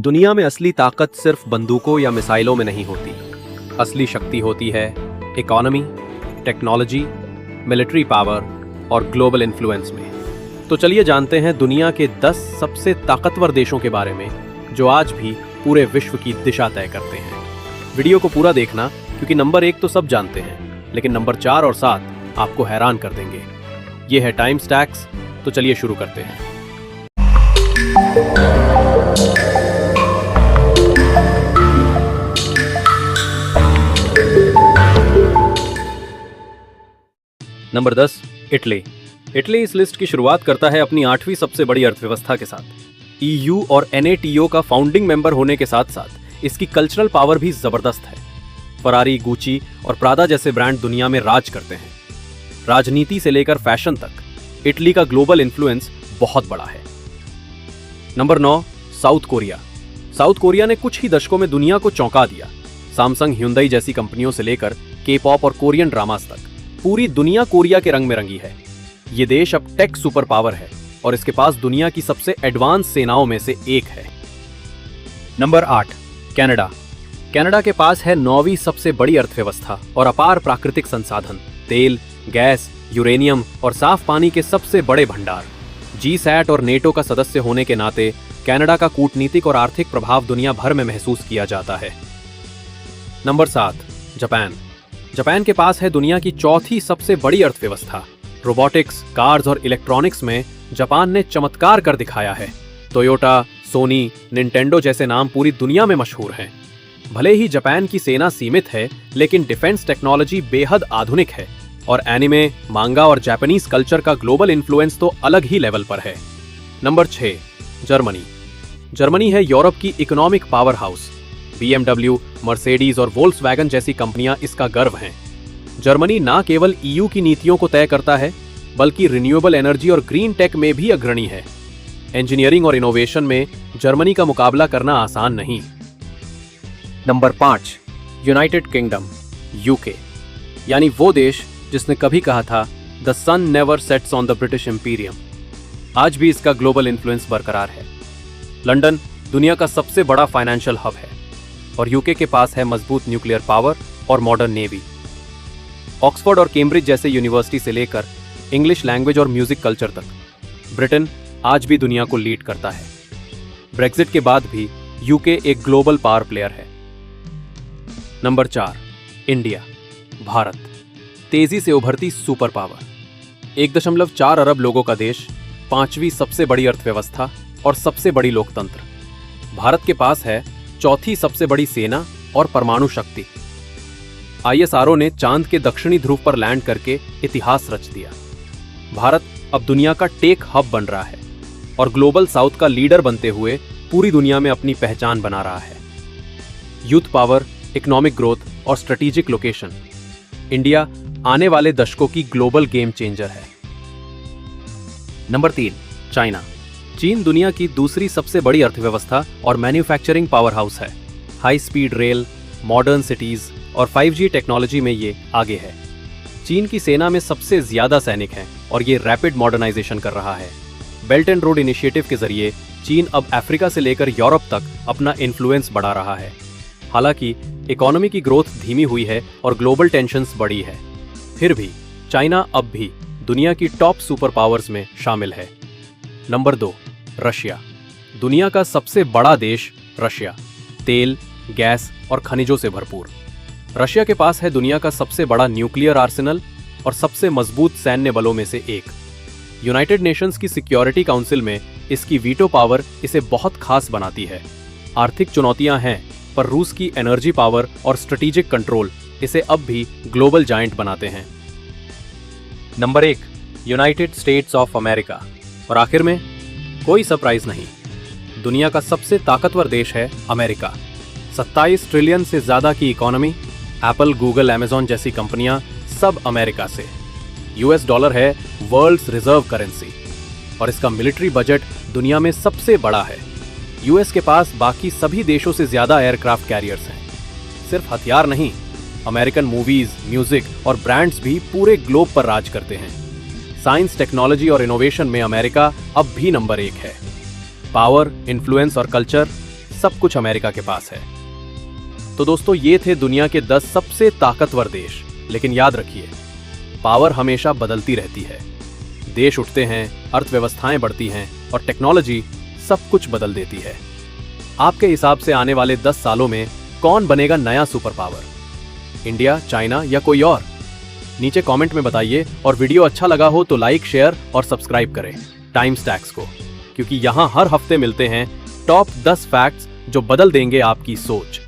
दुनिया में असली ताकत सिर्फ बंदूकों या मिसाइलों में नहीं होती। असली शक्ति होती है इकोनॉमी, टेक्नोलॉजी, मिलिट्री पावर और ग्लोबल इन्फ्लुएंस में। तो चलिए जानते हैं दुनिया के 10 सबसे ताकतवर देशों के बारे में जो आज भी पूरे विश्व की दिशा तय करते हैं। वीडियो को पूरा देखना क्योंकि नंबर 1 तो सब जानते हैं, लेकिन नंबर 4 और 7 आपको हैरान कर देंगे। ये है टाइम स्टैक्स, तो चलिए शुरू करते हैं। Number 10, Italy. इटली इस लिस्ट की शुरुआत करता है अपनी 8वीं सबसे बड़ी अर्थव्यवस्था के साथ। EU और NATO का फाउंडिंग मेंबर होने के साथ साथ इसकी कल्चरल पावर भी जबरदस्त है। फरारी, गुची और प्रादा जैसे ब्रांड दुनिया में राज करते हैं। राजनीति से लेकर फैशन तक इटली का ग्लोबल इन्फ्लुएंस बहुत बड़ा है। Number 9, south Korea. South Korea ने कुछ ही दशकों में दुनिया को चौंका दिया। सैमसंग, ह्युंडई जैसी कंपनियों से लेकर K-पॉप और कोरियन ड्रामास तक पूरी दुनिया कोरिया के रंग में रंगी है। ये देश अब टेक सुपर पावर है और इसके पास दुनिया की सबसे एडवांस सेनाओं में से एक है। Number 8, Canada. कनाडा के पास है 9वीं सबसे बड़ी अर्थव्यवस्था और अपार प्राकृतिक संसाधन, तेल, गैस, यूरेनियम और साफ पानी के सबसे बड़े भंडार। G-SAT और NATO का सदस्य होने के नाते कनाडा का कूटनीतिक और आर्थिक प्रभाव दुनिया भर में महसूस किया जाता है। Number 7, Japan. जापान के पास है दुनिया की 4थी सबसे बड़ी अर्थव्यवस्था। रोबोटिक्स, कार्स और इलेक्ट्रॉनिक्स में जापान ने चमत्कार कर दिखाया है। टोयोटा, सोनी, निंटेंडो जैसे नाम पूरी दुनिया में मशहूर हैं। भले ही जापान की सेना सीमित है, लेकिन डिफेंस टेक्नोलॉजी बेहद आधुनिक है और एनिमे, मांगा और जापानीज कल्चर का ग्लोबल इन्फ्लुएंस तो अलग ही लेवल पर है। Number 6, Germany. जर्मनी है यूरोप की economic power house. BMW, Mercedes और वोल्क्सवैगन जैसी कंपनियां इसका गर्व हैं। जर्मनी ना केवल EU की नीतियों को तय करता है, बल्कि रिन्यूएबल एनर्जी और ग्रीन टेक में भी अग्रणी है। इंजीनियरिंग और इनोवेशन में जर्मनी का मुकाबला करना आसान नहीं। Number 5, United Kingdom, UK। यानी वो देश जिसने कभी कहा था the sun never sets on the British imperium. आज भी इसका ग्लोबल इन्फ्लुएंस बरकरार है। लंदन दुनिया का सबसे बड़ा फाइनेंशियल हब है और UK के पास है मजबूत न्यूक्लियर पावर और मॉडर्न नेवी। ऑक्सफोर्ड और कैम्ब्रिज जैसे यूनिवर्सिटी से लेकर इंग्लिश लैंग्वेज और म्यूजिक कल्चर तक ब्रिटेन आज भी दुनिया को लीड करता है। ब्रेक्जिट के बाद भी UK एक ग्लोबल पावर प्लेयर है। Number 4, India, Bharat. तेजी से उभरती सुपर पावर। 1.4 अरब लोगों का देश, 5वीं सबसे बड़ी अर्थव्यवस्था और सबसे बड़ी लोकतंत्र। भारत के पास है 4थी सबसे बड़ी सेना और परमाणु शक्ति। ISRO ने चांद के दक्षिणी ध्रुव पर लैंड करके इतिहास रच दिया। भारत अब दुनिया का टेक हब बन रहा है और ग्लोबल साउथ का लीडर बनते हुए पूरी दुनिया में अपनी पहचान बना रहा है। यूथ पावर, इकोनॉमिक ग्रोथ और स्ट्रेटेजिक लोकेशन, इंडिया आने वाले दशकों की ग्लोबल गेम चेंजर है। Number 3, China. चीन दुनिया की दूसरी सबसे बड़ी अर्थव्यवस्था और मैन्युफैक्चरिंग पावर हाउस है। High speed rail, modern cities और 5G टेक्नोलॉजी में ये आगे है। चीन की सेना में सबसे ज्यादा सैनिक हैं और ये रैपिड मॉडर्नाइजेशन कर रहा है। बेल्ट एंड रोड इनिशिएटिव के जरिए चीन अब अफ्रीका से लेकर यूरोप तक अपना इन्फ्लुएंस बढ़ा रहा है। हालांकि इकोनॉमी की ग्रोथ धीमी हुई है और ग्लोबल टेंशन्स बढ़ी है, फिर भी चाइना अब भी दुनिया की टॉप सुपर पावर्स में शामिल है। Number 2, Russia. दुनिया का सबसे बड़ा देश रशिया, तेल, गैस और खनिजों से भरपूर। रशिया के पास है दुनिया का सबसे बड़ा न्यूक्लियर आर्सेनल और सबसे मजबूत सैन्य बलों में से एक। यूनाइटेड नेशंस की सिक्योरिटी काउंसिल में इसकी वीटो पावर इसे बहुत खास बनाती है। आर्थिक चुनौतियां हैं, पर रूस की एनर्जी पावर और स्ट्रेटेजिक कंट्रोल इसे अब भी ग्लोबल जायंट बनाते हैं। Number 1, United states of America. और आखिर में कोई सरप्राइज नहीं, दुनिया का सबसे ताकतवर देश है अमेरिका। 27 ट्रिलियन से ज्यादा की इकोनॉमी, एप्पल, गूगल, अमेजॉन जैसी कंपनियां सब अमेरिका से। US डॉलर है वर्ल्ड्स रिजर्व करेंसी और इसका मिलिट्री बजट दुनिया में सबसे बड़ा है। US के पास बाकी सभी देशों से ज्यादा एयरक्राफ्ट कैरियर्स हैं। सिर्फ हथियार नहीं, अमेरिकन मूवीज, म्यूजिक और ब्रांड्स भी पूरे ग्लोब पर राज करते हैं। साइंस, टेक्नोलॉजी और इनोवेशन में अमेरिका अब भी नंबर 1 है। पावर, इन्फ्लुएंस और कल्चर सब कुछ अमेरिका के पास है। तो दोस्तों, ये थे दुनिया के 10 सबसे ताकतवर देश। लेकिन याद रखिए, पावर हमेशा बदलती रहती है। देश उठते हैं, अर्थव्यवस्थाएं बढ़ती हैं और टेक्नोलॉजी सब कुछ बदल देती है। आपके हिसाब से आने वाले 10 सालों में कौन बनेगा नया सुपर पावर? इंडिया, चाइना या कोई और? नीचे कमेंट में बताइए, और वीडियो अच्छा लगा हो तो लाइक, शेयर और सब्सक्राइब करें टाइम स्टैक्स को, क्योंकि यहां हर हफ्ते मिलते हैं टॉप 10 फैक्ट्स जो बदल देंगे आपकी सोच।